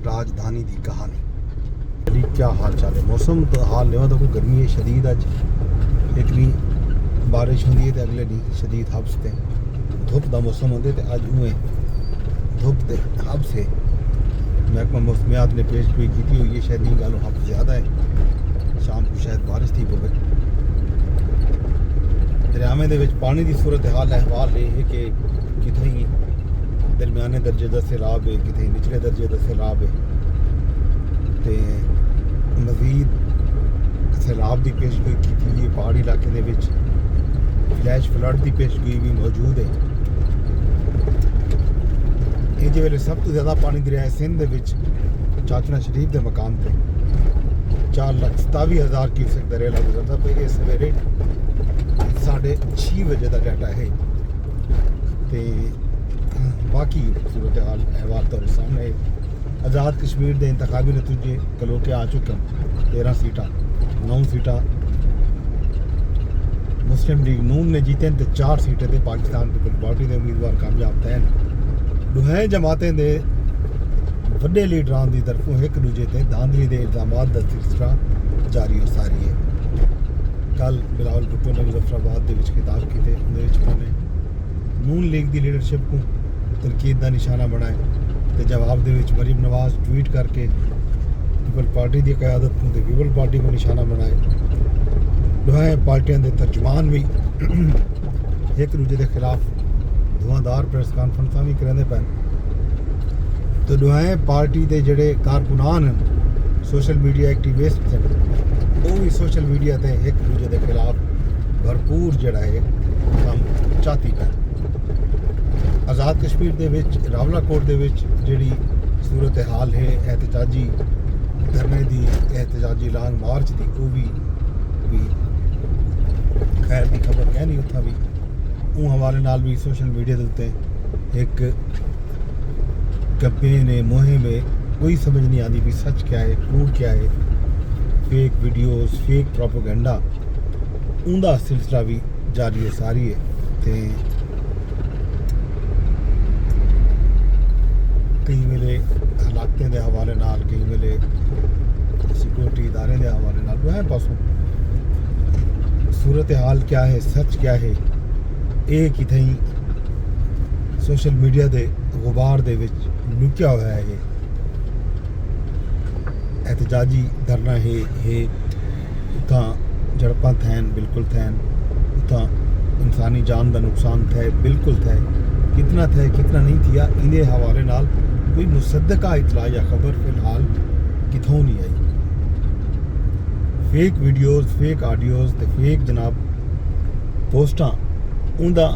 राजधानी की कहानी। क्या हाल चाल है? मौसम तो हाल नहीं तो कोई गर्मी है शदीद। अज एक भी बारिश होंगी तो अगले दिन शदीद हब्स थे धुप का मौसम होंगे तो अज उएं धुप के हब्स है। महकमा मौसमियात ने पेश गोई की हुई है, शायद नहीं गालों हब्स ज़्यादा है, शाम को शायद बारिश थी पवे। दरियावे दे विच पानी की सूरत हाल अहवाल ये है कि कितनी दरमियाने दर्जे का सैलाब है, कितने निचले दर्जे का सैलाब है, तो मजीद सैलाब की पेशगोई की हुई है। पहाड़ी इलाके दे विच फ्लैश फ्लड की पेशगोई भी मौजूद है। इस वेले सब तो ज़्यादा पानी दरिया सिंध दे विच चाचना शरीफ के मकाम पर 4,27,000 क्यूसेक दरेला गुजरता पे। इस सवेरे 6:30 बजे का डाटा है। तो बाकी सूरत हाल अहवाल तो सामने। आज़ाद कश्मीर के इंतखाबी नतीजे कलो के आ चुके हैं। 13 सीटा 9 सीटा मुस्लिम लीग नून ने जीते तो 4 सीटें थे पाकिस्तान पीपल्स पार्टी के उम्मीदवार कामयाब थे। दुहें जमातें दे वड्डे लीडरान की तरफों एक दूजे से धांधली के इल्जामात का सिलसिला जारी हो सारी है। कल बिलावल भुट्टो ने मुजफ्फराबाद के खिताब किए, उन्होंने नून लीग की लीडरशिप को तनकीद का निशाना बनाया। तो जवाब के मरीम नवाज ट्वीट करके पीपल पार्टी की क्यादत को पीपल पार्टी को निशाना बनाया। दोहें पार्टियों के तर्जमान भी एक दूजे के खिलाफ धुआंधार प्रेस कॉन्फ्रेंसा भी करेंदे पैन। तो दोहें पार्टी के जोड़े कारकुनान सोशल मीडिया एक्टिविस्ट हैं वो भी सोशल मीडिया से एक दूजे के खिलाफ भरपूर जड़ा है काम चाहती पैन। आज़ाद कश्मीर के रावलाकोट के जी सूरत हाल है एहतजाजी धरने की, एहतजाजी लॉन्ग मार्च की, वो भी खैर की खबर कह नहीं उतना भी वो हवाले नाल भी सोशल मीडिया के उत्ते एक कैंपेन है, मुहिम है, कोई समझ नहीं आती भी सच क्या है कूड़ क्या है, फेक वीडियोस फेक प्रोपोगेंडा उनका सिलसिला भी जारी है सारी है। तो कई वेले हालातें के हवाले नाल, कई वेले सिक्योरिटी इदारे के हवाले नाल वो है पासों सूरत हाल क्या है सच क्या है एक ही थी सोशल मीडिया के गुबार दे विच लुकिया हुआ है। ये एहतजाजी धरना है उतना झड़पा थैन बिल्कुल थैन, उतना इंसानी जान का नुकसान थे बिल्कुल थे, कितना थे कितना नहीं थिया इन्हें हवाले नाल कोई मुसद्दका इतला या खबर फिलहाल कितों नहीं आई। फेक वीडियोस फेक ऑडियोज ते फेक जनाब पोस्टां उनका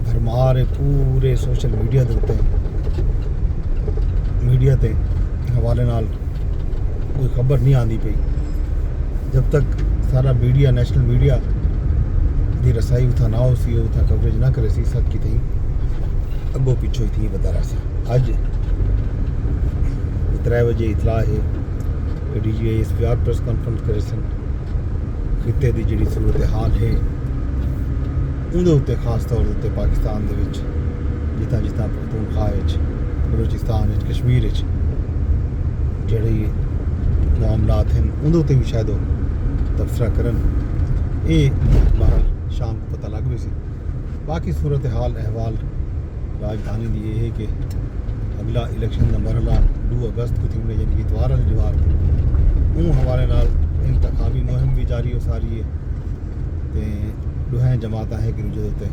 भरमार है पूरे सोशल मीडिया के उत्ते। मीडिया के हवाले नाल कोई खबर नहीं आती पई। जब तक सारा मीडिया नेशनल मीडिया की रसाई उथा ना हो सी उथा कवरेज ना करे सी सच की थी अगो पिछो ही थी बता रहा सा। अज 3 बजे इतला है कि DGI प्रेस कॉन्फ्रेंस करे सन खिते की जी सूरत हाल है उनके उत्ते खास तौर पर पाकिस्तान के जितना जितना पख्तूनख्वा बलूचिस्तान कश्मीर जड़े मामलात हैं उनके उत्ते भी शायद तबसरा करन ये बहरहाल शाम को पता लग भी सी। बाकी सूरत हाल अहवाल राजधानी की ये है कि अगला इलेक्शन का मरहला 2 अगस्त को थी यानी कि इतवार जवार उन हवाले नाल इंतखाबी मुहिम भी जारी हो सारी है। तो दोहें जमात है कि दूजे उत्ते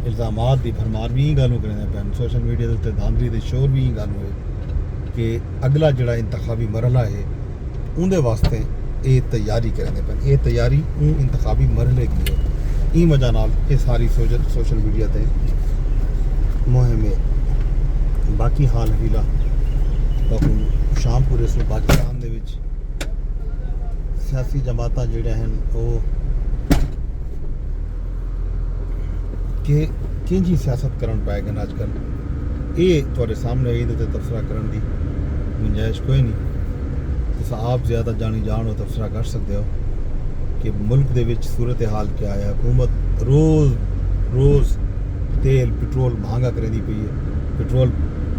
इल्ज़ामात की भरमार भी गलों करें पैन। सोशल मीडिया के उत्ते धांधली के शोर भी गल हुए कि अगला जड़ा इंतखाबी मरहला है उनके वास्ते ये तैयारी करें पैन। ये तैयारी उन इंतखाबी मरहले की है ई वजह नाल ये सारी सोशल मीडिया ते मुहिम है। बाकी हाल हीला शामपुर से पाकिस्तान दे विच सियासी जमात जोड़े हैं वो कि किंजी सियासत करन पाए गए अजकल ये थोड़े सामने ईद उत्ते तबसरा करन दी गुंजाइश कोई नहीं। तुस आप ज़्यादा जानी जान हो तबसरा कर सकते हो कि मुल्क दे विच सूरत हाल क्या है। हुकूमत रोज़ तेल पेट्रोल महंगा करेंदी पई है। पेट्रोल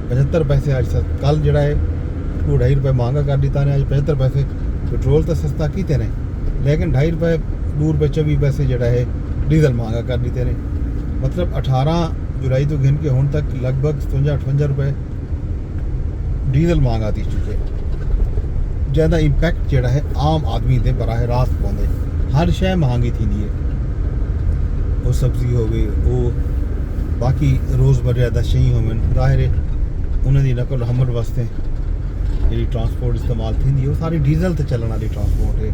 75 पैसे अज कल जड़ा है को 2.5 रुपए महंगा कर दिता ने। अज 75 पैसे पेट्रोल तो सस्ता किते ने, लेकिन 2.5 रुपए 2 रुपए 24 पैसे जोड़ा है डीजल महंगा कर दिते ने। मतलब 18 जुलाई तो गिन के हुण तक लगभग 57-58 रुपए डीजल महंगा थी चुके, ज़्यादा इंपैक्ट जोड़ा है आम आदमी दे बराह रास्त पौंदे। हर शय महंगी थी है, वो सब्जी हो गई, वो बाकी रोज़मर्रा दा शई होवन, ज़ाहिर है उन्होंने नकल हमल वास्ते जी ट्रांसपोर्ट इस्तेमाल थी वो सारी डीजल ते चलने वाली ट्रांसपोर्ट है।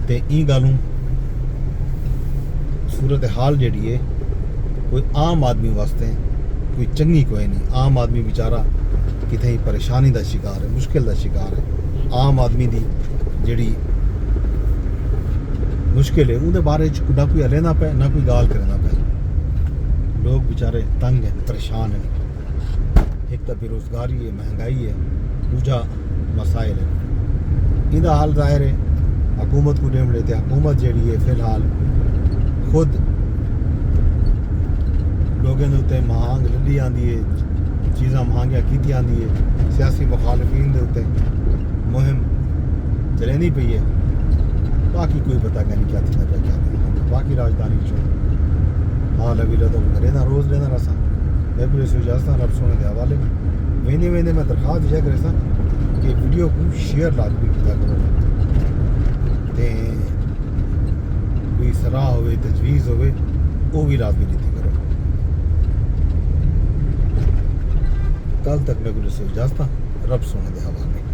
तो ई गलूँ सूरत हाल जी है कोई आम आदमी वास्ते कोई चंगी कोई नहीं। आम आदमी बेचारा कितने परेशानी का शिकार है, मुश्किल का शिकार है। आम आदमी की जी मुश्किल है उनके बारे ना कोई हले ना पे ना कोई गाल करे ना पे। लोग बेचारे तंग हैं, परेशान हैं। एक तो बेरोजगारी है, महंगाई है, दूजा मसाइल है। इनका हाल जाहिर है हुकूमत को डेम लेते। हुकूमत जी है फिलहाल खुद लोगों के उत्ते महंग लड़ी आती है, चीज़ा महंगिया की आती है। सियासी मुखालफिन के उत्ते मुहिम चलेंदी पई है। बाकी कोई पता नहीं क्या थी क्या नहीं। बाकी राजधानी चो हाल अभी तो रहना रोज़ रहना रसा। मैं पूरे सुजास्ता रब सोने के हवाले वेंदे वेंदे मैं दरख्वास्त दिया करे सा कि वीडियो को शेयर लाजमी किया करो। ते कोई सलाह होवे तजवीज़ होवे वो भी लाजमी दी करो। कल तक मैं कुछ इजाज़त रब सोने के हवाले।